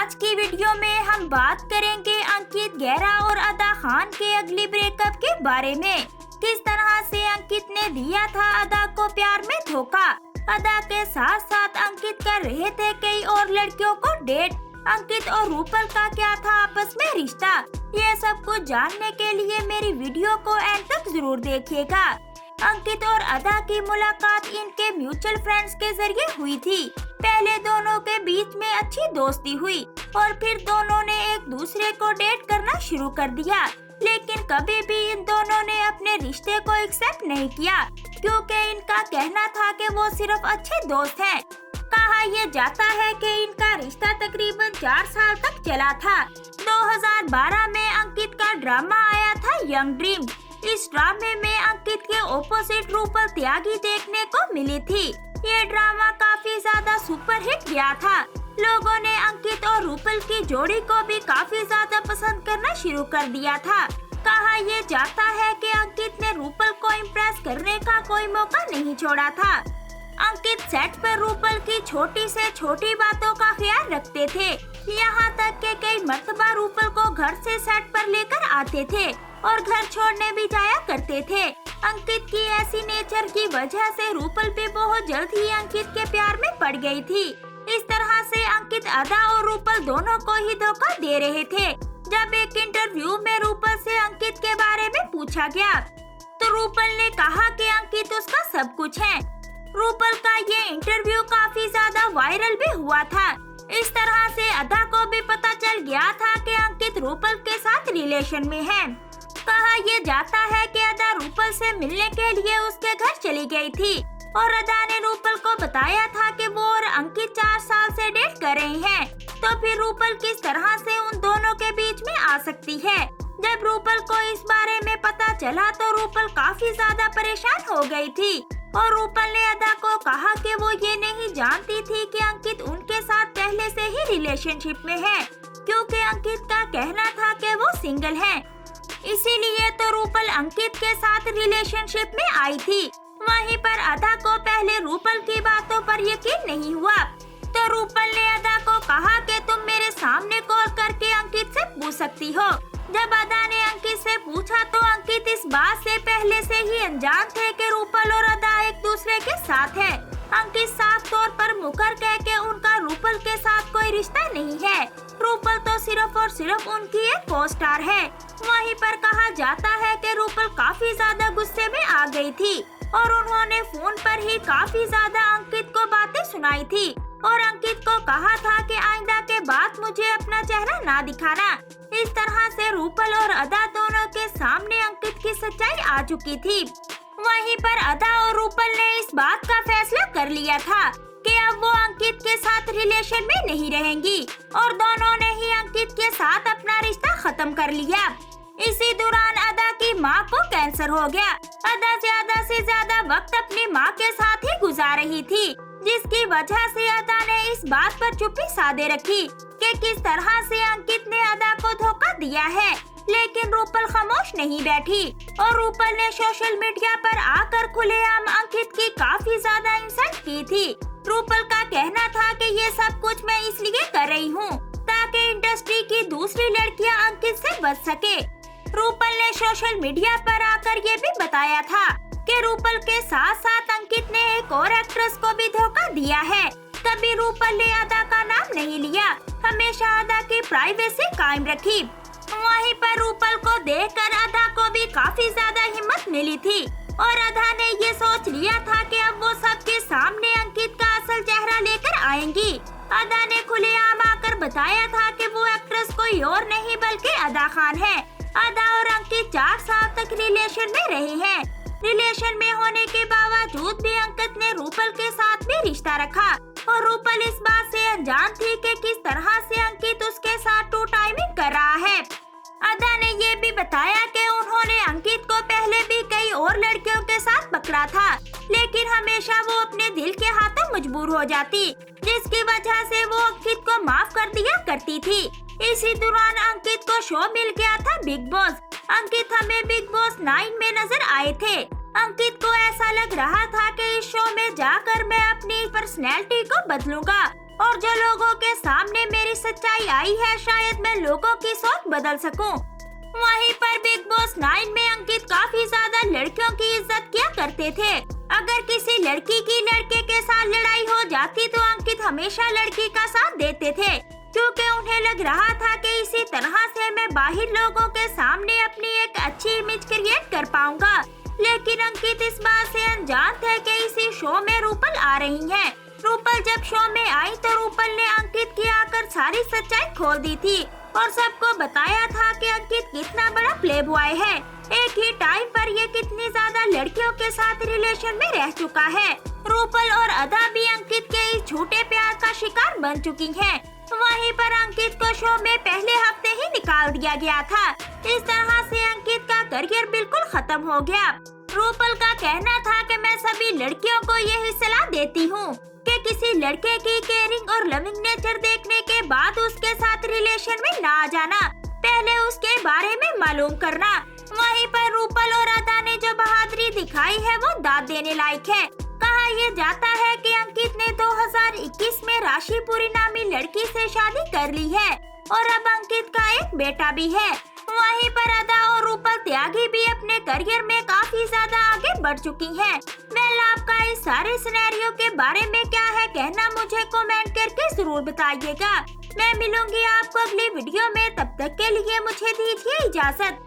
आज की वीडियो में हम बात करेंगे अंकित गहरा और अदा खान के अगली ब्रेकअप के बारे में। किस तरह से अंकित ने दिया था अदा को प्यार में धोखा। अदा के साथ साथ अंकित कर रहे थे कई और लड़कियों को डेट। अंकित और रूपल का क्या था आपस में रिश्ता, ये सब कुछ जानने के लिए मेरी वीडियो को एंड तक जरूर देखिएगा। अंकित और अदा की मुलाकात इनके म्यूचुअल फ्रेंड्स के जरिए हुई थी। पहले दोनों के बीच में अच्छी दोस्ती हुई और फिर दोनों ने एक दूसरे को डेट करना शुरू कर दिया, लेकिन कभी भी इन दोनों ने अपने रिश्ते को एक्सेप्ट नहीं किया क्योंकि इनका कहना था कि वो सिर्फ अच्छे दोस्त हैं। कहा यह जाता है कि इनका रिश्ता तकरीबन 4 साल तक चला था। 2012 में अंकित का ड्रामा आया था यंग ड्रीम। इस ड्रामे में अंकित के ओपोजिट रूपल त्यागी देखने को मिली थी। ये ड्रामा काफी ज्यादा सुपरहिट गया था। लोगों ने अंकित और रूपल की जोड़ी को भी काफी ज्यादा पसंद करना शुरू कर दिया था। कहा यह जाता है कि अंकित ने रूपल को इम्प्रेस करने का कोई मौका नहीं छोड़ा था। अंकित सेट पर रूपल की छोटी से छोटी बातों का ख्याल रखते थे, यहाँ तक कि कई मर्तबा रूपल को घर से सेट पर लेकर आते थे और घर छोड़ने भी जाया करते थे। अंकित की ऐसी नेचर की वजह से रूपल भी बहुत जल्द ही अंकित के प्यार में पड़ गई थी। इस तरह से अंकित अदा और रूपल दोनों को ही धोखा दे रहे थे। जब एक इंटरव्यू में रूपल से अंकित के बारे में पूछा गया तो रूपल ने कहा कि अंकित उसका सब कुछ है। रूपल का ये इंटरव्यू काफी ज्यादा वायरल भी हुआ था। इस तरह से अदा को भी पता चल गया था कि अंकित रूपल के साथ रिलेशन में है। कहा यह जाता है कि अदा रूपल से मिलने के लिए उसके घर चली गई थी और अदा ने रूपल को बताया था कि वो और अंकित 4 साल से डेट कर रहे हैं। तो फिर रूपल किस तरह से उन दोनों के बीच में आ सकती है। जब रूपल को इस बारे में पता चला तो रूपल काफी ज्यादा परेशान हो गई थी और रूपल ने अदा को कहा कि वो ये नहीं जानती थी कि अंकित उनके साथ पहले से ही रिलेशनशिप में है, क्योंकि अंकित का कहना था कि वो सिंगल है। इसीलिए तो रूपल अंकित के साथ रिलेशनशिप में आई थी। वहीं पर अदा को पहले रूपल की बातों पर यकीन नहीं हुआ तो रूपल ने अदा को कहा कि तुम मेरे सामने कॉल करके अंकित से पूछ सकती हो। जब अदा ने अंकित से पूछा तो अंकित इस बात से पहले से ही अनजान थे कि रूपल और अदा एक दूसरे के साथ है। अंकित साफ तौर पर मुकर कह के उनका रूपल के साथ कोई रिश्ता नहीं है। रूपल तो सिर्फ और सिर्फ उनकी एक को स्टार है। वहीं पर कहा जाता है कि रूपल काफी ज्यादा गुस्से में आ गई थी और उन्होंने फोन पर ही काफी ज्यादा अंकित को बातें सुनाई थी और अंकित को कहा था कि आइंदा के बाद मुझे अपना चेहरा ना दिखाना। इस तरह से रूपल और अदा दोनों के सामने अंकित की सच्चाई आ चुकी थी। वहीं पर अदा और रूपल ने इस बात का फैसला कर लिया था कि अब वो अंकित के साथ रिलेशन में नहीं रहेंगी और दोनों ने ही अंकित के साथ अपना रिश्ता खत्म कर लिया। इसी दौरान अदा की माँ को कैंसर हो गया। अदा ज्यादा से ज्यादा वक्त अपनी माँ के साथ ही गुजार रही थी, जिसकी वजह से अदा ने इस बात पर चुप्पी साधे रखी कि किस तरह से अंकित ने अदा को धोखा दिया है। लेकिन रूपल खामोश नहीं बैठी और रूपल ने सोशल मीडिया पर आकर खुलेआम अंकित की काफी ज्यादा इंसल्ट की थी। रूपल का कहना था कि ये सब कुछ मैं इसलिए कर रही हूँ ताकि इंडस्ट्री की दूसरी लड़कियाँ अंकित से बच सके। रूपल ने सोशल मीडिया पर आकर ये भी बताया था कि रूपल के साथ साथ अंकित ने एक और एक्ट्रेस को भी धोखा दिया है। कभी रूपल ने अदा का नाम नहीं लिया, हमेशा अदा की प्राइवेसी कायम रखी। वहीं पर रूपल को देखकर अदा को भी काफी ज्यादा हिम्मत मिली थी और अदा ने ये सोच लिया था कि अब वो सबके सामने अंकित का असल चेहरा लेकर आएंगी। अदा ने खुलेआम आकर बताया था कि वो एक्ट्रेस कोई और नहीं बल्कि अदा खान है। अदा और अंकित 4 साल तक रिलेशन में रहे हैं। रिलेशन में होने के बावजूद भी अंकित ने रूपल के साथ भी रिश्ता रखा और रूपल इस बात से अनजान थी कि किस तरह से अंकित उसके साथ टू टाइमिंग कर रहा है। अदा ने ये भी बताया कि उन्होंने अंकित को पहले भी कई और लड़कियों के साथ पकड़ा था, लेकिन हमेशा वो अपने दिल के हाथों मजबूर हो जाती, जिसकी वजह से वो अंकित को माफ कर दिया करती थी। इसी दौरान अंकित को शो मिल गया था बिग बॉस। अंकित हमें बिग बॉस 9 में नजर आए थे। अंकित को ऐसा लग रहा था कि इस शो में जाकर मैं अपनी पर्सनैलिटी को बदलूंगा और जो लोगों के सामने मेरी सच्चाई आई है, शायद मैं लोगों की सोच बदल सकूं। वहीं पर बिग बॉस 9 में अंकित काफी ज्यादा लड़कियों की इज्जत किया करते थे। अगर किसी लड़की की लड़के के साथ लड़ाई हो जाती तो अंकित हमेशा लड़की का साथ देते थे, क्योंकि उन्हें लग रहा था कि इसी तरह से मैं बाहर लोगों के सामने अपनी एक अच्छी इमेज क्रिएट कर पाऊंगा। लेकिन अंकित इस बात से अनजान थे कि इसी शो में रूपल आ रही है। रूपल जब शो में आई तो रूपल ने अंकित की आकर सारी सच्चाई खोल दी थी और सबको बताया था कि अंकित कितना बड़ा प्ले बॉय है। एक ही टाइम पर ये कितनी ज्यादा लड़कियों के साथ रिलेशन में रह चुका है। रूपल और अदा भी अंकित के इस झूठे प्यार का शिकार बन चुकी हैं। वहीं पर अंकित को शो में पहले हफ्ते ही निकाल दिया गया था। इस तरह से अंकित का करियर बिल्कुल खत्म हो गया। रूपल का कहना था कि मैं सभी लड़कियों को यही सलाह देती हूँ कि किसी लड़के की केयरिंग और लविंग नेचर देखने के बाद उसके साथ रिलेशन में ना आ जाना, पहले उसके बारे में मालूम करना। वहीं पर रूपल और अदा ने जो बहादुरी दिखाई है वो दाद देने लायक है। कहा यह जाता है कि अंकित ने 2021 में राशिपुरी नामी लड़की से शादी कर ली है और अब अंकित का एक बेटा भी है। वहीं पर अदा और रूपल त्यागी भी अपने करियर में काफी ज्यादा आगे बढ़ चुकी हैं। वेल, आपका इस सारे सिनेरियो के बारे में क्या है कहना, मुझे कमेंट करके जरूर बताइएगा। मैं मिलूंगी आपको अगली वीडियो में, तब तक के लिए मुझे दीजिए इजाजत।